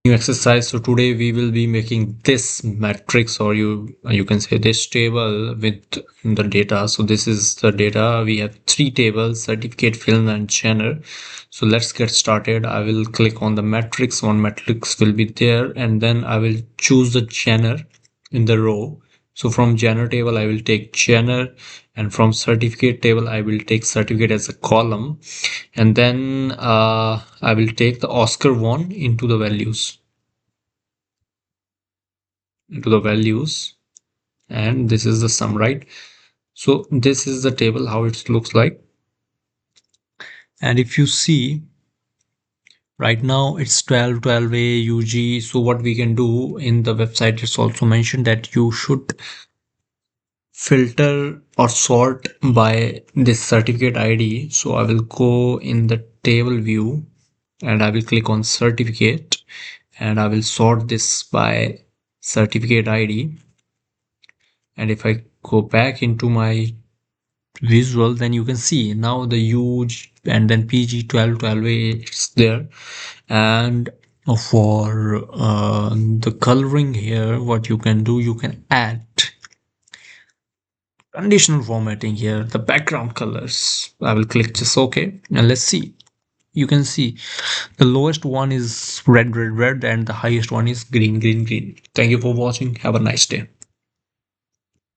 New exercise. So today we will be making this matrix, or you can say this table with the data. So this is the data. We have three tables: certificate, film, and genre. So let's get started. I will click on the matrix. One matrix will be there, and then I will choose the genre in the row. So from genre table I will take genre, and from certificate table I will take certificate as a column, and then I will take the Oscar one into the values, and this is the sum, right? So this is the table how it looks like. And if you see right now it's 12 a UG. So what we can do in the website, it's also mentioned that you should filter or sort by this certificate ID. So I will go in the table view and I will click on certificate, and I will sort this by certificate ID. And if I go back into my visual, then you can see now the huge and then PG 1212A is there. And for the coloring here, what you can do, you can add conditional formatting here, the background colors. I will click just OK, and let's see. You can see the lowest one is red, red, red, and the highest one is green, green, green. Thank you for watching. Have a nice day.